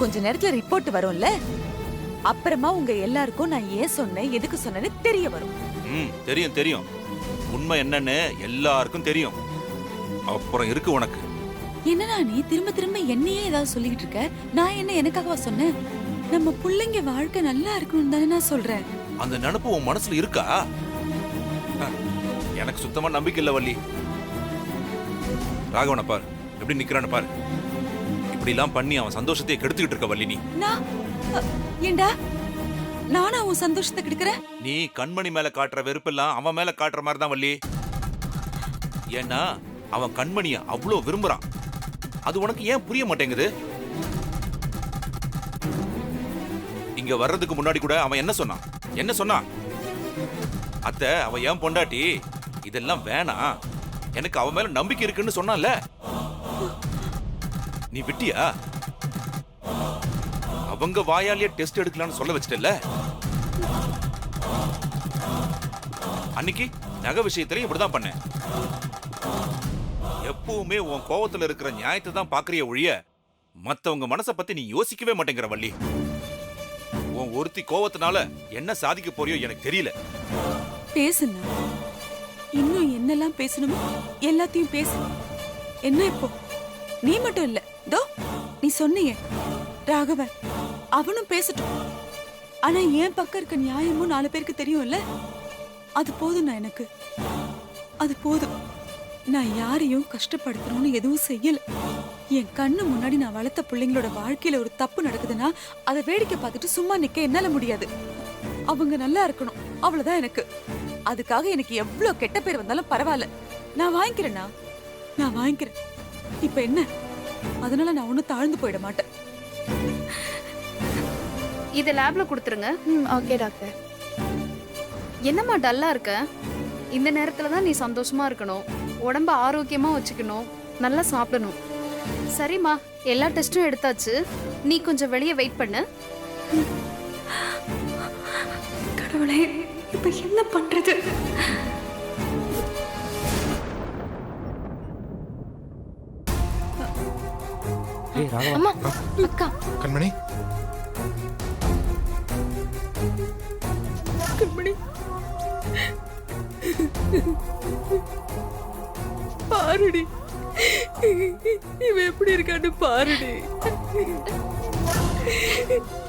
கொஞ்ச நேரத்துல ரிப்போர்ட் வரும்ல, அப்புறமா உங்க எல்லாருக்கும் நான் ஏன் சொன்னேன் எதுக்கு சொன்னேன்னு தெரிய வரும். தெரியும் தெரியும், உண்மை என்னன்னு எல்லாருக்கும் தெரியும். அப்புறம் இருக்கு உனக்கு. என்னடா நீ திரும்ப திரும்ப என்னையே ஏதாவது சொல்லிக்கிட்டு இருக்க? நான் என்ன எனக்காகவா சொன்னேன்? நம்ம பிள்ளைங்க வாழ்க்கை நல்லா இருக்கணும்னு தானே நான் சொல்றேன். அந்த நினைப்பு உன் மனசுல இருக்கா? எனக்கு சுத்தமா நம்பிக்கை இல்ல வள்ளி. ராகவனை பாரு எப்படி நிக்கிறான்னு பாரு. இப்படி எல்லாம் பண்ணி அவன் சந்தோஷத்தை கெடுத்துக்கிட்டு இருக்க வள்ளி நீ. ஏண்டா நானா உன் சந்தோஷத்தை கெடுக்கிறேன்? நீ கண்மணி மேல காட்டுற வெறுப்பெல்லாம் அவன் மேல காட்டுற மாதிரி தான் வள்ளி. ஏன்னா அவன் கண்மணிய அவ்வளவு விரும்புறான். அது உனக்கு ஏன் புரிய மாட்டேங்குது? இங்க வர்றதுக்கு முன்னாடி கூட அவன் என்ன சொன்னான்? அத்தை, அவ ஏன் பொண்டாட்டி, இதெல்லாம் வேணாம், எனக்கு அவன் மேல நம்பிக்கை இருக்குன்னு சொன்னான்ல. நீ விட்டியா? அவங்க வாயாலேயே டெஸ்ட் எடுக்கலாம்னு சொல்ல வச்சிட்டல. அன்னைக்கு நகை விஷயத்திலையும் இப்படிதான் பண்ண. எப்பவுமே உன் கோவத்துல இருக்கிற நியாயத்தை தான் பாக்குறிய ஒழிய மத்தவங்க மனசை பத்தி நீ யோசிக்கவே மாட்டேங்கிற வள்ளி. உன் ஒருத்தி கோவத்தினால என்ன சாதிக்க போறியோ எனக்கு தெரியல. பேசுனா இன்னும் என்னெல்லாம் பேசணுமோ எல்லாத்தையும் பேசு. என்ன இப்போ நீ மட்டும் இல்ல, தோ நீ சொன்னியே ராகவன், அவனும் பேசட்டும். ஆனா என் பக்கம் இருக்க நியாயமும் 4 பேருக்கு தெரியும்ல. அது போதும், எனக்கு அது போதும். நான் யாரையும் கஷ்டப்படுத்தணும்னு எதுவும் செய்யல. என் கண்ணு முன்னாடி நான் வளர்த்த பிள்ளைங்களோட வாழ்க்கையில ஒரு தப்பு நடக்குதுன்னா அதை வேடிக்கை பார்த்துட்டு சும்மா நிக்க என்னால முடியாது. அவங்க நல்லா இருக்கணும், அவ்வளவுதான் எனக்கு. அதுக்காக எனக்கு எவ்வளவு கெட்ட பேர் வந்தாலும் பரவாயில்ல, நான் வாங்கிக்கிறேன்னா நான் வாங்கிக்கிறேன். இப்ப என்ன, அதனால நான் ஒன்னும் தாழ்ந்து போயிட மாட்டேன். இதை லேப்ல கொடுத்துருங்க. Okay doctor. என்னம்மா டல்லா இருக்க? இந்த நேரத்துல தான் நீ சந்தோஷமா இருக்கணும், உடம்ப ஆரோக்கியமா வச்சுக்கணும், நல்லா சாப்பிடணும். சரிம்மா, எல்லா டெஸ்டும் எடுத்தாச்சு. நீ கொஞ்சம் வெளியே வெயிட் பண்ணு. கடவுளே, இப்ப என்ன பண்றது? அம்மா, அக்கா. கண்மணி, கண்மணி, பாருடி இவன் எப்படி இருக்கான்னு பாருடி.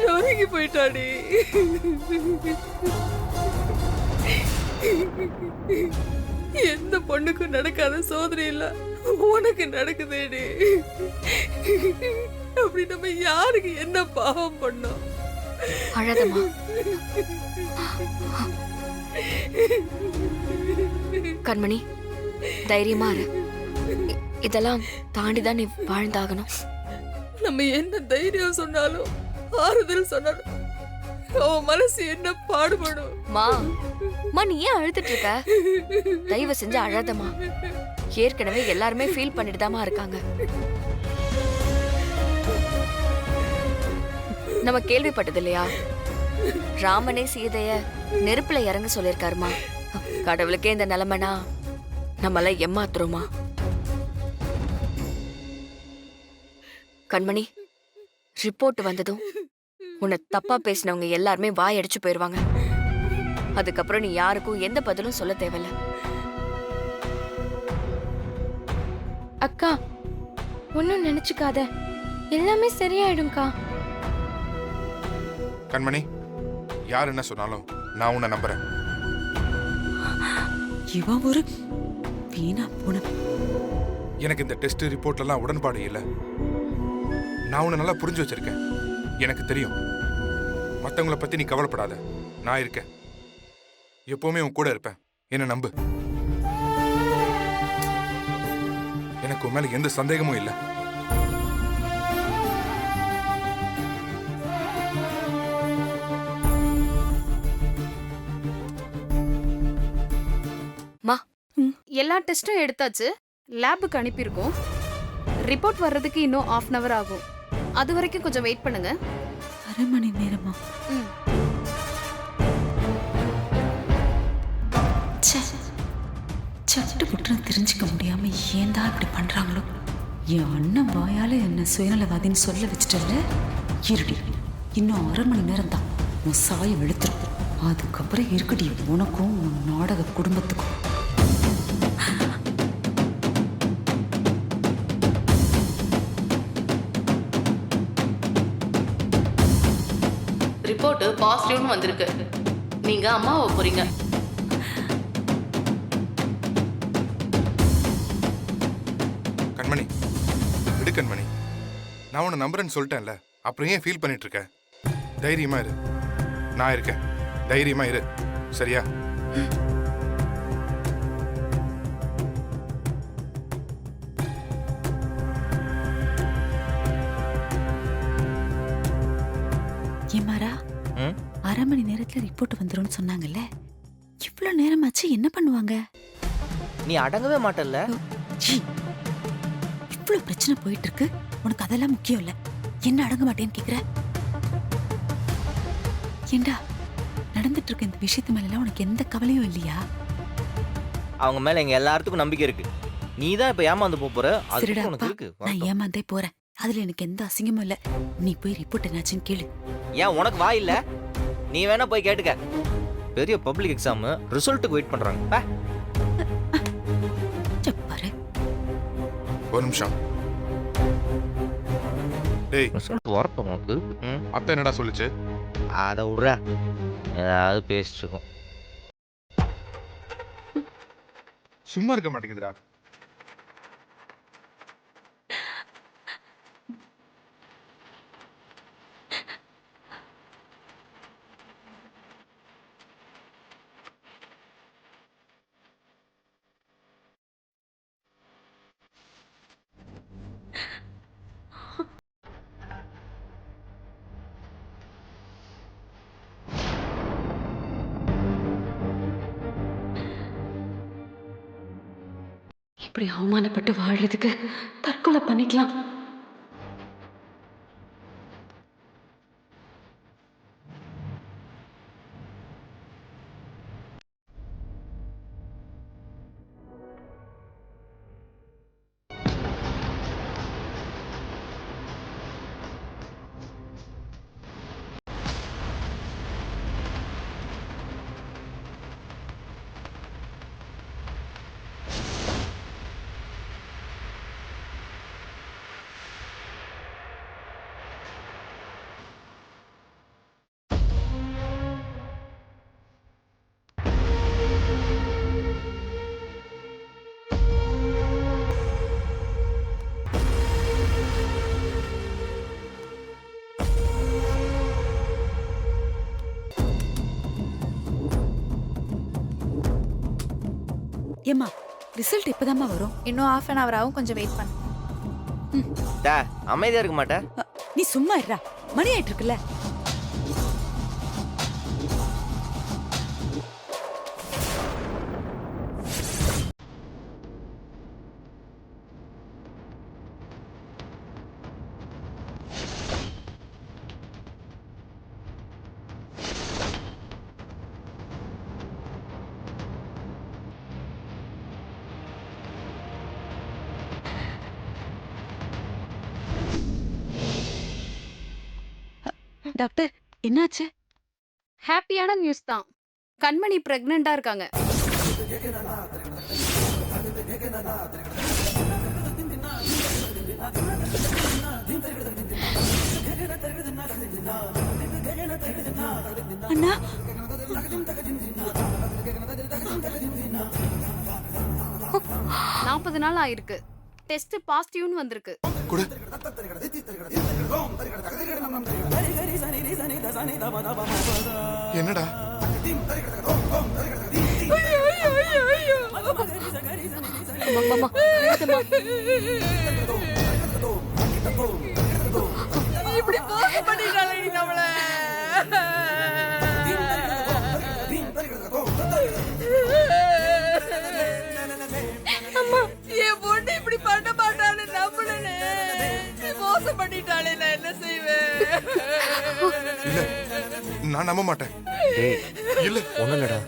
நொறுங்கி போயிட்டாடி. எந்த பொண்ணுக்கும் நடக்காத சோதனை இல்ல உனக்கு நடக்குதேடி. அப்படி நம்ம யாருக்கு என்ன பாவம் பண்ணோம்? அழகமா கண்மணி, தைரியமா இரு. இதெல்லாம் தாண்டிதான் நீ வாழ்ந்தாகணும். நம்ம என்ன தைரியம் சொன்னாலும் ஆறுதல் சொன்னாலும் அவன் மனசு என்ன பாடுபடும்? மா, நீ ஏன் அழுதுட்டு இருக்க? தயவு செஞ்சு அழாதமா. ஏற்கனவே எல்லாருமே ஃபீல் பண்ணிட்டு தாமா இருக்காங்க. நம்ம கேள்விப்பட்டது இல்லையா, ராமனே சீதைய நெருப்புல இறங்க சொல்லிருக்காருமா. கடவுளுக்கே இந்த நிலைமைனா நம்மள ஏமாத்துறோமா? கண்மணி, ரிப்போர்ட் வந்ததும் உன்னை தப்பா பேசினவங்க எல்லாருமே வாயடிச்சு போயிருவாங்க. அதுக்கப்புறம் நீ யாருக்கும் எந்த பதிலும் சொல்ல தேவையில்ல. அக்கா, ஒன்னும் நினைச்சுக்காத, எல்லாமே சரியாயிடும்க்கா. கண்மணி, யார் என்ன சொன்னாலும் நான் உன்னை நம்புறேன். இவன் ஒரு வீணா போன. எனக்கு இந்த டெஸ்ட் ரிப்போர்ட்லாம் உடன்பாடு இல்லை. நான் உன்னை நல்லா புரிஞ்சு வச்சிருக்கேன். எனக்கு தெரியும். மற்றவங்கள பத்தி நீ கவலைப்படாத, நான் இருக்கேன். எப்பவுமே உன் கூட இருப்பேன். என்ன நம்பு. எனக்கு உன் மேல எந்த சந்தேகமும் இல்லை. எல்லா டெஸ்டும் எடுத்தாச்சு, லேபுக்கு அனுப்பியிருக்கோம். ரிப்போர்ட் வர்றதுக்கு இன்னும் 1/2 hour ஆகும். அது வரைக்கும் கொஞ்சம் வெயிட் பண்ணுங்க. 1/2 மணி நேரமா? சட்டு புட்டுன்னு தெரிஞ்சுக்க முடியாம ஏன் தான் இப்படி பண்றாங்களோ? என் அண்ணன் வாயால என்ன சுயநலவாதின்னு சொல்ல வச்சுட்டல. இருடி, இன்னும் 1/2 மணி நேரம் தான் உன் சாயம் வெளுத்துரும். அதுக்கப்புறம் இருக்குடி உனக்கும் உன் நாடக குடும்பத்துக்கும். ரிப்போர்ட் பாசிட்டிவ்னு வந்திருக்கு. நீங்க அம்மாவை போறீங்க. கண்மணி, விடு கண்மணி. நான் உன்னை நம்புறேன்னு சொல்லிட்டேன்ல, அப்புறம் ஏன் ஃபீல் பண்ணிட்டு இருக்க? தைரியமா இரு, நான் இருக்கேன். தைரியமா இரு, சரியா? ஏமாரா, 1/2 மணி நேரத்துல ரிப்போர்ட் வந்துரும்னு சொன்னாங்கல்ல, இவ்வளவு நேரமாச்சு என்ன பண்ணுவாங்க? நீ அடங்கவே மாட்டல்ல. சீ, இவ்வளவு பிரச்சனை போயிட்டு இருக்கு, உனக்கு அதெல்லாம் முக்கியம் இல்ல. என்ன அடங்க மாட்டேன்னு கேக்குற? ஏண்டா, நடந்துட்டு இருக்க இந்த விஷயத்து மேல எல்லாம் உனக்கு எந்த கவலையும் இல்லையா? அவங்க மேல எங்க எல்லாத்துக்கும் நம்பிக்கை இருக்கு. நீ தான் இப்ப ஏமாந்து போற. அது சரிடா உனக்கு அப்பா, இருக்கு. நான் ஏமாந்தே போறேன். அதுல எனக்கு எந்த அசிங்கமும் இல்ல. நீ போய் ரிப்போர்ட் என்னாச்சுன்னு கேளு. ஏன் உனக்கு வாய் இல்ல? நீ வேணா போய் கேட்டுக்க. பெரிய பப்ளிக் எக்ஸாம் ரிசல்ட்டுக்கு வெயிட் பண்றாங்க. பா. பாரு, ஒரு நிமிஷம். டேய், ரிசல்ட் வரட்டும் உனக்கு. அத்தை என்னடா சொல்லுச்சு? அதை விடுற, ஏதாவது பேசிட்டு இருக்கோம். சும்மா இருக்க மாட்டேங்குதுடா. இப்படி அவமானப்பட்டு வாழ்றதுக்கு தற்கொலை பண்ணிக்கலாம். ஏம்மா, ரிசல்ட் இப்பதாம்மா வரும். இன்னும் 1/2 hour ஆகும், கொஞ்சம் வெயிட் பண்ணு. அமைதியா இருக்க மாட்டேன். நீ சும்மா இருடா, மணி ஆயிட்டு இருக்குல்ல. டாக்டர், என்னாச்சு? ஹாப்பியான நியூஸ் தான். கண்மணி பிரெக்னண்டா இருக்காங்க. அண்ணா, 40 நாள் ஆயிருக்கு. டெஸ்ட் பாசிட்டிவ்னு வந்திருக்கு. கூட என்னடா? இப்படி மோசம் பண்ணிட்டாலே நம்மள. அம்மா, என் பொண்ணு இப்படி பண்ண மாட்டான்னு நம்புனே. மோசம் பண்ணிட்டாலே நான் என்ன செய்வேன்? இல்ல, நான் நம்ப மாட்டேன். இல்ல, ஒண்ணும் இல்லடா.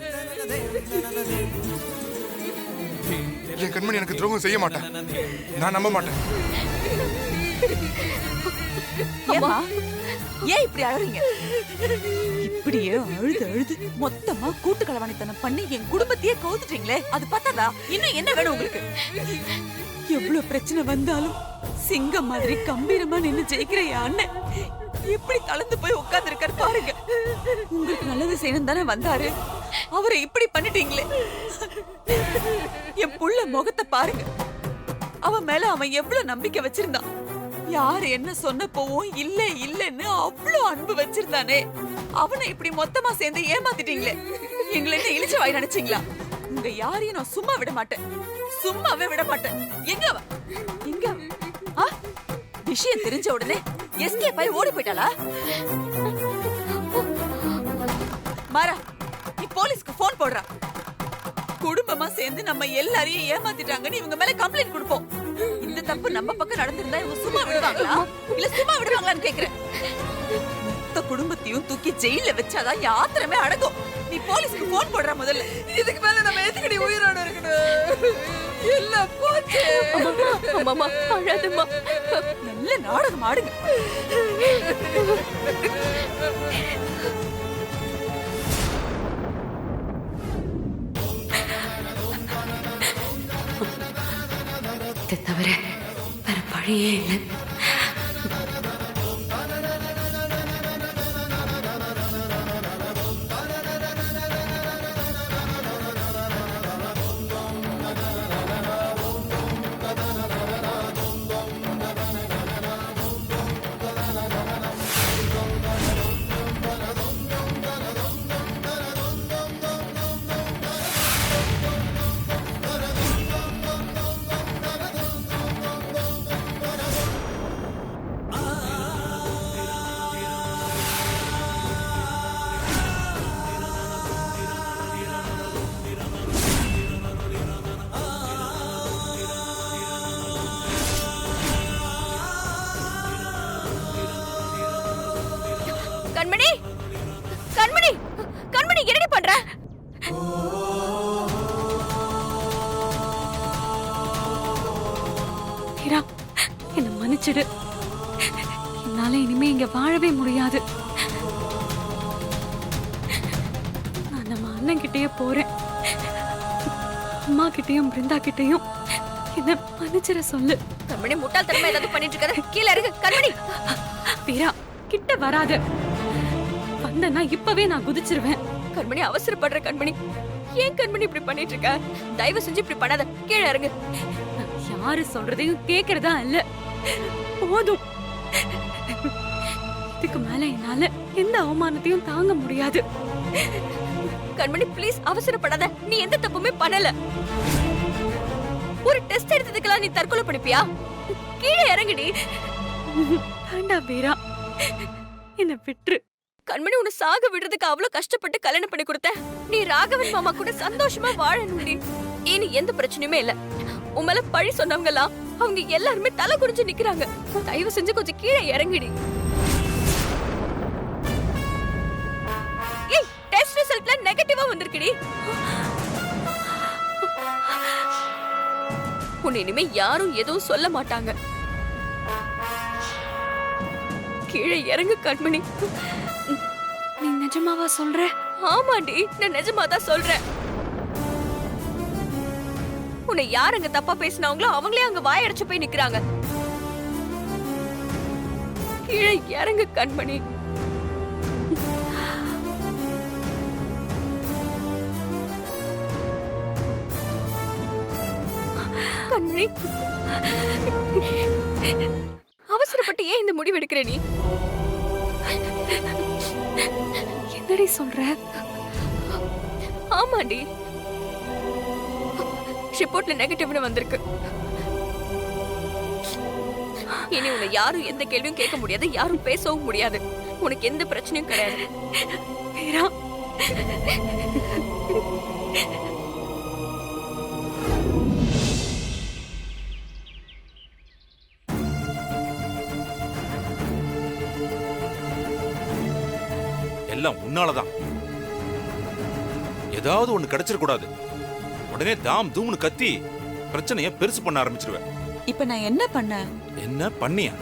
என் கண்மணி எனக்கு துரோகம் செய்ய மாட்டேன். நான் நம்ப மாட்டேன். ஏம்மா, ஏன் இப்படி அழுறீங்க? இப்படியே அழுது அழுது மொத்தமா கூட்டு களவாணித்தனம் பண்ணி என் குடும்பத்தையே கவுத்துட்டீங்களே, அது பத்தாதா? இன்னும் என்ன வேணும் உங்களுக்கு? எவ்வளவு பிரச்சனை வந்தாலும் சிங்கம் மாதிரி கம்பீரமா நின்னு ஜெயிக்கிற என் அண்ணன் எப்படி தளர்ந்து போய் உட்கார்ந்து இருக்காரு பாருங்க. உங்களுக்கு நல்லது செய்யணும் தானே வந்தாரு, அவரை இப்படி பண்ணிட்டீங்களே. என் புள்ள முகத்தை பாருங்க, அவன் மேல அவன் எவ்வளவு நம்பிக்கை வச்சிருந்தான். யாரு என்ன சொன்னப்போவும் இல்ல இல்லன்னு அவ்வளவு அன்பு வச்சிருந்தானே, அவனை இப்படி மொத்தமா சேர்ந்து ஏமாத்திட்டீங்களே. எங்களை என்ன இழிச்ச வாய் நினைச்சீங்களா? உங்க யாரையும் நான் சும்மா விட மாட்டேன், சும்மாவே விட மாட்டேன். எங்க அவ? எங்க அவ? ஆ? விஷயம் தெரிஞ்ச உடனே எஸ்கேப் ஆகி ஓடி போயிட்டாளா? மாறா, நீ போலீஸ்க்கு போன் போடுறா. குடும்பமா சேர்ந்து நம்ம எல்லாரையும் ஏமாத்திட்டாங்கன்னு இவங்க மேல கம்ப்ளைண்ட் கொடுப்போம். இந்த தப்பு நம்ம பக்கம் நடந்திருந்தா இவங்க சும்மா விடுவாங்களா? இல்ல சும்மா விடுவாங்களான்னு கேக்குறேன். மொத்த குடும்பத்தையும் தூக்கி ஜெயில வச்சாதான் யாத்திரமே அடங்கும். நீ போலீஸ்க்கு போன் போடுற முதல்ல. இதுக்கு மேல நம்ம எதுக்கடி உயிரோட இருக்கணும்? எல்லாம் போச்சு. அம்மா அழாதம்மா. நல்ல நாடகம் ஆடுங்க. இதை தவிர வேற வழியே இல்லை. கண்மணி, கண்மணி, கண்மணி, என்னடி பண்ற? மீரா, என்னை மன்னிச்சிடு. என்னால இனிமே இங்க வாழவே முடியாது. நான் நம்ம அண்ணன் கிட்டயே போறேன். அம்மா கிட்டயும் பிருந்தா கிட்டயும் என்ன மன்னிச்சிட சொல்லு. கண்மணி, முட்டாள்தனமா ஏதாவது பண்ணிட்டு இருக்காத. கீழ இறங்கு கண்மணி. மீரா, கிட்ட வராத. வந்தனா இப்பவே நான் குதிச்சிருவேன். கண்மணி, அவசரப்படுற கண்மணி. ஏன் கண்மணி இப்படி பண்ணிட்டு இருக்க? தயவு செஞ்சு இப்படி பண்ணாத. கீழே இறங்கு. நான் யாரு சொல்றதையும் கேக்குறதா இல்ல. போதும். இதுக்கு மேல என்னால எந்த அவமானத்தையும் தாங்க முடியாது. கண்மணி, ப்ளீஸ் அவசரப்படாத. நீ எந்த தப்புமே பண்ணல. ஒரு டெஸ்ட் எடுத்ததுக்கெல்லாம் நீ தற்கொலை பண்ணிப்பியா? கீழே இறங்குடி. வேண்டாம் மீரா, என்ன விட்டுரு. கண்மணி, உன்னை சாக விடுறதுக்கு அவ்வளவு கஷ்டப்பட்டு கல்யாணம் பண்ணி கொடுத்த. நீ ராகவன் மாமா கூட சந்தோஷமா வாழணும்டி. இனி எந்த பிரச்சனையுமே இல்ல. உன் மேல பழி சொன்னவங்க எல்லாம் அவங்க எல்லாருமே தலை குடிஞ்சு நிக்கிறாங்க. தயவு செஞ்சு கொஞ்சம் கீழே இறங்கிடி. ஏய், டெஸ்ட் ரிசல்ட்ல நெகட்டிவா வந்திருக்குடி. உன்னை இனிமே யாரும் எதுவும் சொல்ல மாட்டாங்க. கீழே இறங்கு கண்மணி. நீ நிஜமாவா சொல்ற? ஆமாண்டி, நான் நிஜமா தான் சொல்றேன். உன்னை யார் அங்க தப்பா பேசினாங்களோ அவங்களே அங்க வாயடைச்சு போய் நிக்கிறாங்க. கீழே இறங்கு கண்மணி. கண்மணி, அவசரப்பட்டு ஏன் இந்த முடிவு எடுக்கிற நீ? என்னடி சொல்ற? ஆமாண்டி, ரிப்போர்ட்ல நெகட்டிவ்னு வந்திருக்கு. இனி உன்னை யாரும் எந்த கேள்வியும் கேட்க முடியாது, யாரும் பேசவும் முடியாது. உனக்கு எந்த பிரச்சனையும் கிடையாது. மீரா, எல்லாம் உன்னாலதான். ஏதாவது ஒண்ணு கிடைச்சிடக்கூடாது. உடனே தாம் தூம்னு கத்தி பிரச்சனைய பெருசு பண்ண ஆரம்பிச்சிருவேன். இப்ப நான் என்ன பண்ண? என்ன பண்ணியா?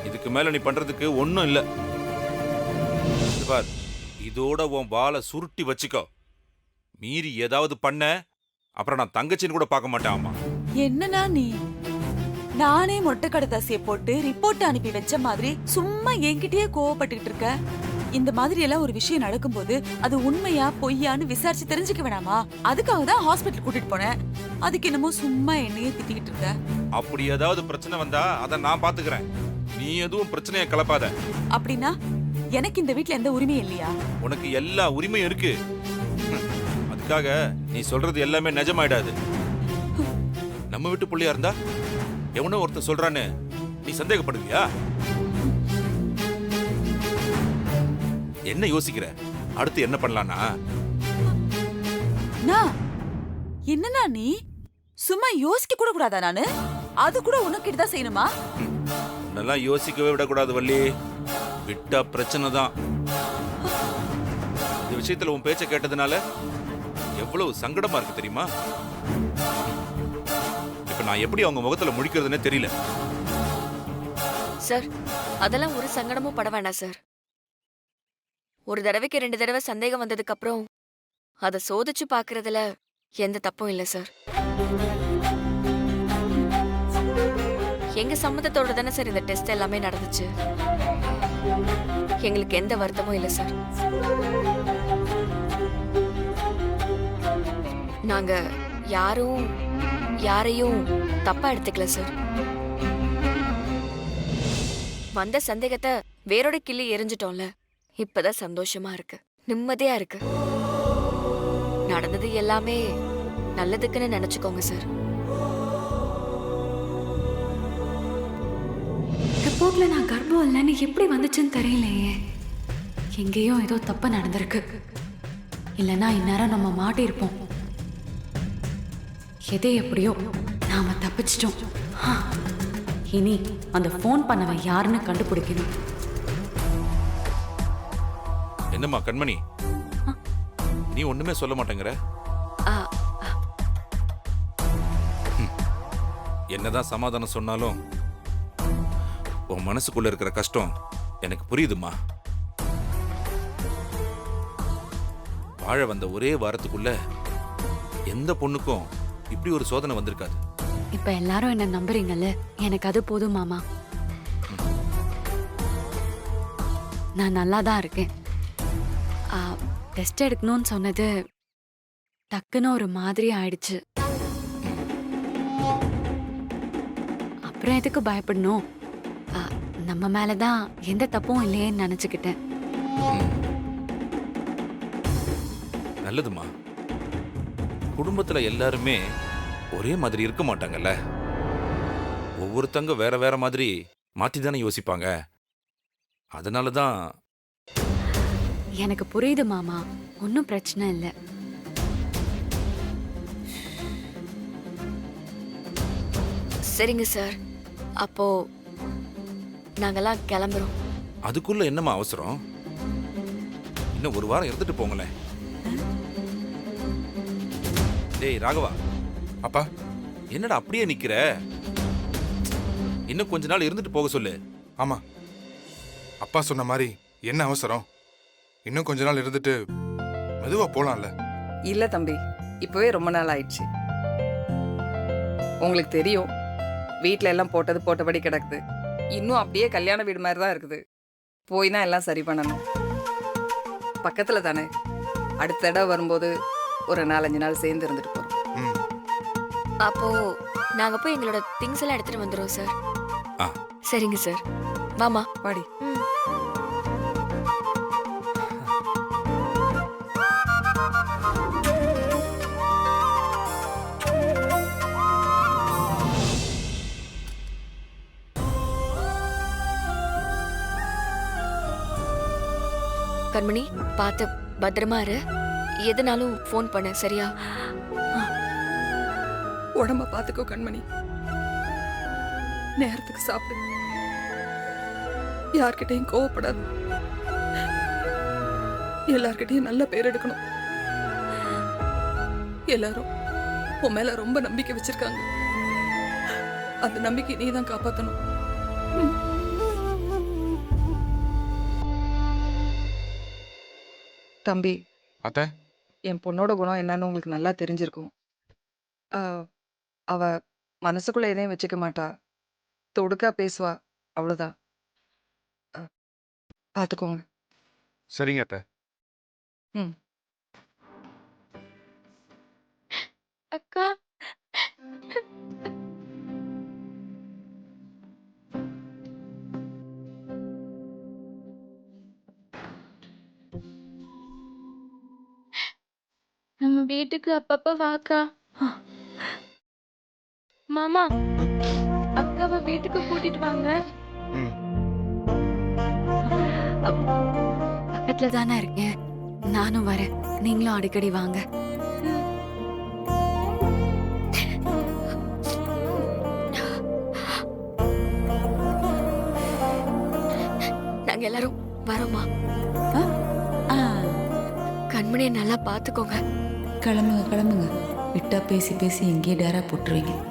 இது இதுக்கு மேல நீ பண்றதுக்கு ஒண்ணும் இல்ல. இது பார், இதோட உன் வாளை சுருட்டி வச்சுக்கோ. மீறி ஏதாவது பண்ண அப்புறம் நான் தங்கச்சின்னு கூட பார்க்க மாட்டேன். ஆமா, என்னன்னா நீ நானே மொட்டை கடதாசிய போட்டு ரிப்போர்ட் அனுப்பி வச்ச மாதிரி சும்மா என்கிட்டயே கோவப்பட்டுக்கிட்டு இருக்க. இந்த மாதிரி எல்லாம் ஒரு விஷயம் நடக்கும்போது அது உண்மையா பொய்யான்னு விசாரிச்சு தெரிஞ்சுக்க வேணாமா? அதுக்காக தான் ஹாஸ்பிட்டல் கூட்டிட்டு போனேன். அதுக்கு என்னமோ சும்மா என்னையே திட்டிக்கிட்டு இருக்க. அப்படி ஏதாவது பிரச்சனை வந்தா அதை நான் பாத்துக்கிறேன். நீ எதுவும் பிரச்சனையை கிளப்பாத. அப்படின்னா எனக்கு இந்த வீட்ல எந்த உரிமையும் இல்லையா? உனக்கு எல்லா உரிமையும் இருக்கு. அதுக்காக நீ சொல்றது எல்லாமே நிஜமாயிடாது. நம்ம வீட்டு புள்ளையா இருந்தா எவனோ ஒருத்தர் சொல்றான்னு நீ சந்தேகப்படுவியா? என்ன யோசிக்கிற? அடுத்து என்ன பண்ணலானா? என்னன்னா நீ சும்மா யோசிக்க கூட கூடாதா? நானு அது கூட உனக்கிட்ட தான் செய்யணுமா? உன்னெல்லாம் யோசிக்கவே விடக்கூடாது வள்ளி. விட்டா பிரச்சனை தான். இந்த விஷயத்துல உன் பேச்ச கேட்டதுனால எவ்வளவு சங்கடமா இருக்கு தெரியுமா? இப்ப நான் எப்படி அவங்க முகத்துல முழிக்கிறதுனே தெரியல. சார், அதெல்லாம் ஒரு சங்கடமும் பட வேண்டாம் சார். ஒரு தடவைக்கு 2 தடவை சந்தேகம் வந்ததுக்கு அப்புறம் அதை சோதிச்சு பாக்குறதுல எந்த தப்பும் இல்ல சார். எங்க சம்மதத்தோட தானே சார் இந்த டெஸ்ட் எல்லாமே நடந்துச்சு. எங்களுக்கு எந்த வருத்தமும் இல்ல சார். நாங்க யாரையும் தப்பா எடுத்துக்கல சார். வந்த சந்தேகத்தை வேரோட கிள்ளி எரிஞ்சிட்டோம்ல. இப்பதான் சந்தோஷமா இருக்கு, நிம்மதியா இருக்கு. நடந்தது எல்லாமே நல்லதுக்குன்னு நினைச்சுக்கோங்க சார். ரிப்போர்ட்ல நான் கர்ப்பம் இல்லைன்னு எப்படி வந்துச்சுன்னு தெரியலையே. எங்கேயோ ஏதோ தப்பு நடந்திருக்கு. இல்லைன்னா இந்நேரம் நம்ம மாட்டியிருப்போம். எது எப்படியோ நாம தப்பிச்சிட்டோம். இனி அந்த ஃபோன் பண்ணவன் யாருன்னு கண்டுபிடிக்கணும். என்னம்மா கண்மணி, நீ ஒண்ணுமே சொல்ல மாட்டேங்கிற? என்னதான் சமாதானம் சொன்னாலும் உன் மனசுக்குள்ள இருக்கிற கஷ்டம் எனக்கு புரியுதுமா. வாழ வந்த ஒரே வாரத்துக்குள்ள எந்த பொண்ணுக்கும் இப்படி ஒரு சோதனை வந்திருக்காது. இப்ப எல்லாரும் என்ன நம்புறீங்கல்ல, எனக்கு அது போதும் மாமா. நான் நல்லா தான் இருக்கேன். டெஸ்ட் எடுக்கணும்னு சொன்னது டக்குன்னு ஒரு மாதிரி ஆயிடுச்சு. அப்புறம் எதுக்கு பயப்படணும்? நம்ம மேலதான் எந்த தப்பும் இல்லையேன்னு நினைச்சுக்கிட்டேன். நல்லதுமா. குடும்பத்துல எல்லாருமே ஒரே மாதிரி இருக்க மாட்டாங்கல்ல. ஒவ்வொருத்தங்க வேற வேற மாதிரி மாத்தி தானே யோசிப்பாங்க. அதனாலதான். எனக்கு புரியுது மாமா, ஒன்னும் பிரச்சனை இல்லை. சரிங்க சார், அப்போ நாங்கெல்லாம் கிளம்புறோம். அதுக்குள்ள என்னம்மா அவசரம்? இன்னும் ஒரு வாரம் இருந்துட்டு போங்களேன். டேய் ராகவா. அப்பா, என்னடா அப்படியே நிக்கிற? இன்னும் கொஞ்ச நாள் இருந்துட்டு போக சொல்லு. ஆமா, அப்பா சொன்ன மாதிரி என்ன அவசரம்? இன்னும் கொஞ்ச நாள் இருந்துட்டு மெதுவா போலாம்ல. இல்ல தம்பி, இப்பவே ரொம்ப நாள் ஆயிடுச்சு. உங்களுக்கு தெரியும், வீட்ல எல்லாம் போட்டது போட்டபடி கிடக்குது. இன்னும் அப்படியே கல்யாண வீடு மாதிரி தான் இருக்குது. போய் தான் எல்லாம் சரி பண்ணணும். பக்கத்துல தானே, அடுத்த தடவை வரும்போது ஒரு 4-5 நாள் சேர்ந்து இருந்துட்டு போறோம். அப்போ நாங்க போய் எங்களோட திங்ஸ் எல்லாம் எடுத்துட்டு வந்துடுறோம் சார். சரிங்க சார். வாமா வாடி. கண்மணி, பார்த்து பத்திரமா இரு. எதுனாலும் ஃபோன் பண்ண, சரியா? உடம்ப பாத்துக்கோ கண்மணி. நேரத்துக்கு சாப்பிடு. யார்கிட்டையும் கோவப்படாது. எல்லார்கிட்டையும் நல்ல பேர் எடுக்கணும். எல்லாரும் உன் மேல ரொம்ப நம்பிக்கை வச்சிருக்காங்க. அந்த நம்பிக்கை நீ தான் காப்பாத்தணும். தம்பி, அத்தை என் பொண்ணோட குணம் என்னன்னு உங்களுக்கு நல்லா தெரிஞ்சிருக்கும். ஆஹ், அவ மனசுக்குள்ள எதையும் வச்சுக்க மாட்டா. தொடுக்கா பேசுவா. அவ்வளவுதான். பாத்துக்கோங்க. சரிங்க அத்தை. ம். அக்கா நம்ம வீட்டுக்கு அப்பப்ப வாக்கா. மாமா, அக்காவை வீட்டுக்கு கூட்டிட்டு வாங்க. ம். பக்கத்துல தானே இருக்கேன், நானும் வரேன். நீங்களும் அடிக்கடி வாங்க. நாங்க எல்லாரும் வரோமா. ஆ? ஆ, கண்மணியை நல்லா பாத்துக்கோங்க. கிளம்புங்க கிளம்புங்க. விட்டா பேசி பேசி எங்கேயே டேரா போட்டுருவீங்க.